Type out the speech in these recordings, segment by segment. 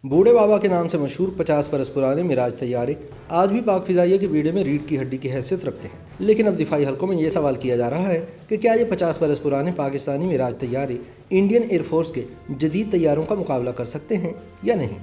बूढ़े बाबा के नाम से मशहूर 50 बरस पुराने मिराज तैयारे आज भी पाक फिजाइया के बेड़े में रीढ़ की हड्डी की हैसियत रखते हैं। लेकिन अब दिफाई हलकों में ये सवाल किया जा रहा है कि क्या ये 50 बरस पुराने पाकिस्तानी मिराज तैयारे इंडियन एयरफोर्स के जदीद तैयारों का मुकाबला कर सकते हैं या नहीं।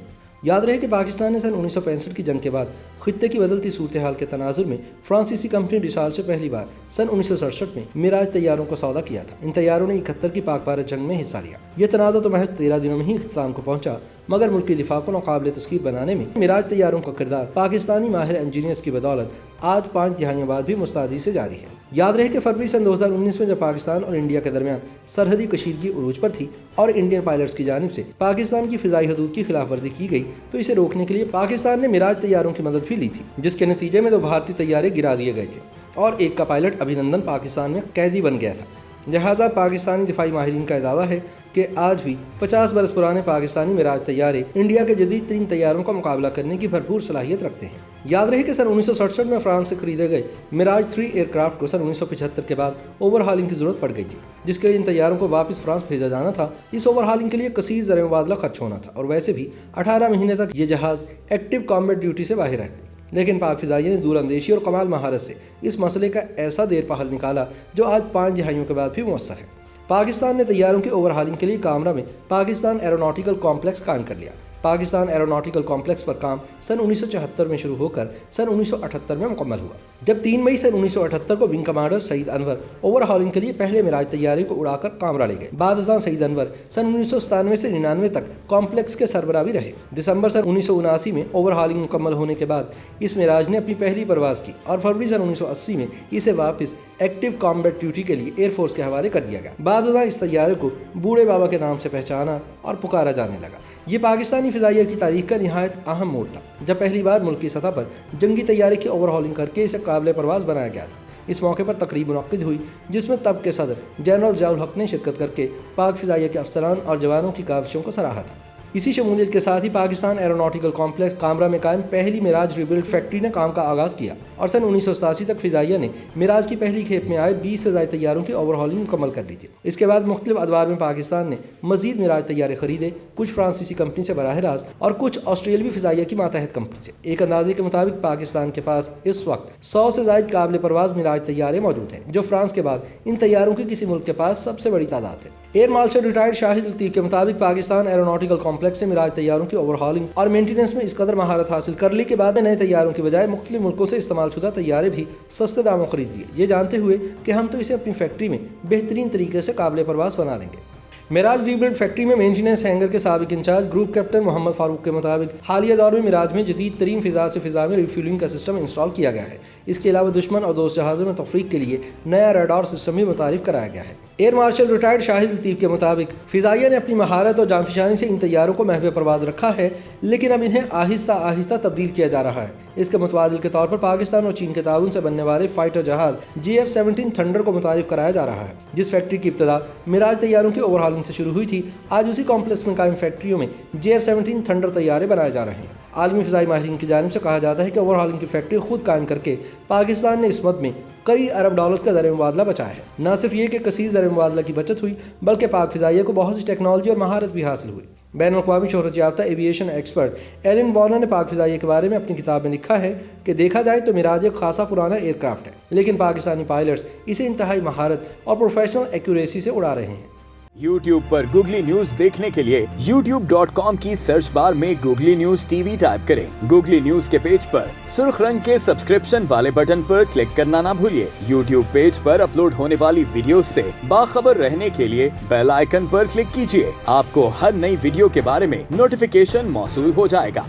याद रहे कि पाकिस्तान ने सन 1965 की जंग के बाद खित्ते की बदलती सूरत हाल के तनाजुर में फ्रांसीसी कंपनी डिसाल से पहली बार सन 1967 में मिराज तैयारों को सौदा किया था। इन तैयारों ने 71 की पाक भारत जंग में हिस्सा लिया। ये तनाज़ा तो महज 13 दिनों में ही इख्तिताम को पहुंचा, मगर मुल्क की दिफा को नाकाबिल तस्कीर बनाने में मिराज तैयारों का किरदार पाकिस्तानी माहिर इंजीनियर्स की बदौलत आज 5 दिहाइयों बाद भी मुस्तैदी से जारी है। याद रहे कि फरवरी सन 2019 में जब पाकिस्तान और इंडिया के दरमियान सरहदी कशीदगी उरूज पर थी और इंडियन पायलट्स की जानिब से पाकिस्तान की फिजाई हदूद की खिलाफ वर्जी की गई, तो इसे रोकने के लिए पाकिस्तान ने मिराज तैयारों की मदद भी ली थी, जिसके नतीजे में 2 भारतीय तैयारे गिरा दिए गए थे और एक का पायलट अभिनंदन पाकिस्तान में कैदी बन गया था। लिहाजा पाकिस्तानी दिफाई माहिरीन का दावा है कि आज भी 50 बरस पुराने पाकिस्तानी मिराज तैयारे इंडिया के जदीद तरीन तैयारों का मुकाबला करने की भरपूर सलाहियत रखते हैं। याद रहे कि सन 1967 में फ्रांस से खरीदे गए मिराज 3 एयरक्राफ्ट को सन 1975 के बाद ओवरहालिंग की जरूरत पड़ गई थी, जिसके लिए इन तैयारों को वापस फ्रांस भेजा जाना था। इस ओवरहालिंग के लिए कसीर ज़र मुबादला खर्च होना था और वैसे भी 18 महीने तक ये जहाज़ एक्टिव कॉम्बैट ड्यूटी से बाहर रहते। लेकिन पाक फिजाइया ने दूरअंदेशी और कमाल महारत से इस मसले का ऐसा देर पा हल निकाला जो आज 5 दिहाइयों के बाद भी मुयस्सर है। पाकिस्तान ने तैयारों की ओवरहालिंग के लिए कामरा में पाकिस्तान एरोनॉटिकल कॉम्प्लेक्स कायम कर लिया। पाकिस्तान एरोनॉटिकल कॉम्प्लेक्स पर काम सन 1974 में शुरू होकर सन 1978 में मुकम्मल हुआ। जब 3 मई सन 1978 को wing commander Saeed Anwar overhauling के लिए पहले मिराज तैयारे को उड़ाकर कामरा ले गए। बाद सईद अनवर सन 1997 से 99 तक कॉम्प्लेक्स के सरबराह भी रहे। दिसंबर सन 1979 में ओवरहॉलिंग मुकम्मल होने के बाद इस मिराज ने अपनी पहली परवाज़ की और फरवरी सन 1980 में इसे वापस एक्टिव कॉम्बैट ड्यूटी के लिए एयरफोर्स के हवाले कर दिया गया। बाद इस तैयारे को बूढ़े बाबा के नाम से पहचाना और पुकारा जाने लगा। ये पाकिस्तानी फिजाइया की तारीख का निहायत अहम मोड़ था, जब पहली बार मुल्क की सतह पर जंगी तैयारे की ओवरहॉलिंग करके इसे काबिल परवाज़ बनाया गया था। इस मौके पर तकरीब मुनक्किद हुई, जिसमें तब के सदर जनरल ज़ियाउल हक ने शिरकत करके पाक फिजाइया के अफसरान और जवानों की काविशों को सराहा था। इसी शमूलियत के साथ ही पाकिस्तान एरोनॉटिकल कॉम्प्लेक्स कामरा में कायम पहली मिराज रिबिल्ड फैक्ट्री ने काम का आगाज़ किया और सन 1987 तक फिजाइया ने मिराज की पहली खेप में आए 20 से ज़ायद तैयारों की ओवरहॉलिंग मुकम्मल कर ली थी। इसके बाद मुख्तलिफ अदवार में पाकिस्तान ने मजीद मिराज तैयारे खरीदे, कुछ फ्रांसीसी कंपनी से बराह रास्त और कुछ ऑस्ट्रेलियावी फिजाइया की मातहत कंपनी से। एक अंदाजे के मुताबिक पाकिस्तान के पास इस वक्त 100 से ज़ायद काबिल परवाज़ मिराज तैयारे मौजूद हैं, जो फ्रांस के बाद इन तैयारों की किसी मुल्क के पास सबसे बड़ी तादाद है। एयर मार्शल रिटायर्ड शाहिद लतीफ़ के मुताबिक पाकिस्तान एरोनॉटिकल कॉम्प्लेक्स से मिराज तैयारों की ओवरहॉलिंग और मेंटेनेंस में इस कदर महारत हासिल कर ली के बाद में नए तैयारों की बजाय मुख्तलिफ मुल्कों से इस्तेमाल शुदा तैयारे भी सस्ते दामों खरीद लिए, ये जानते हुए कि हम तो इसे अपनी फैक्ट्री में बेहतरीन तरीके से काबिल परवाज़ बना लेंगे। मिराज रिबिल्ड फैक्ट्री में मेंटेनेंस हैंगर के साबिक incharge group captain Mohammad Farooq के मुताबिक हालिया दौर में मिराज में जदीद तरीन फ़िज़ा से फ़िज़ा में रिफ्यूलिंग का सिस्टम इंस्टॉल किया गया है। इसके अलावा दुश्मन और दोस्त जहाज़ों में तफरीक के लिए नया रडार सिस्टम भी मुतारिफ कराया गया है। एयर मार्शल रिटायर्ड शाहिद लतीफ़ के मुताबिक फिजाइया ने अपनी महारत और जानफिशानी से इन तैयारों को महव परवाज़ रखा है, लेकिन अब इन्हें आहिस्ता आहिस्ता तब्दील किया जा रहा है। इसके मुतबादिल के तौर पर पाकिस्तान और चीन के ताउन से बनने वाले फाइटर जहाज़ GF-17 थंडर को मुतारिफ कराया जा रहा है। जिस फैक्ट्री की इब्तदा मिराज तैयारों की ओवरहॉलिंग से शुरू हुई थी, आज उसी कॉम्प्लेक्स में कायम फैक्ट्रियों में GF-17 थंडर तैयारे बनाए जा रहे हैं। आलमी फ़िज़ाई माहिरीन की जानिब से कहा जाता है कि ओवरहॉलिंग की फैक्ट्री खुद कायम करके पाकिस्तान ने इस मद में कई अरब डॉलर्स का ज़र मुबादला बचाया है। न सिर्फ ये कि कसीर ज़र मुबादला की बचत हुई, बल्कि पाक फ़िज़ाइया को बहुत सी टेक्नोलॉजी और महारत भी हासिल हुई। बैनुल-अक़वामी शोहरत याफ्ता एविएशन एक्सपर्ट एलन वॉर्नर ने पाक फ़िज़ाइया के बारे में अपनी किताब में लिखा है कि देखा जाए तो मिराज एक खासा पुराना एयरक्राफ्ट है, लेकिन पाकिस्तानी पायलट्स इसे इंतहाई महारत और प्रोफेशनल एक्यूरेसी से उड़ा रहे हैं। YouTube पर गूगली न्यूज देखने के लिए youtube.com की सर्च बार में गूगली न्यूज टीवी टाइप करें। गूगली न्यूज के पेज पर सुर्ख रंग के सब्सक्रिप्शन वाले बटन पर क्लिक करना ना भूलिए। YouTube पेज पर अपलोड होने वाली वीडियो से बाखबर रहने के लिए बेल आइकन पर क्लिक कीजिए। आपको हर नई वीडियो के बारे में नोटिफिकेशन मौसूल हो जाएगा।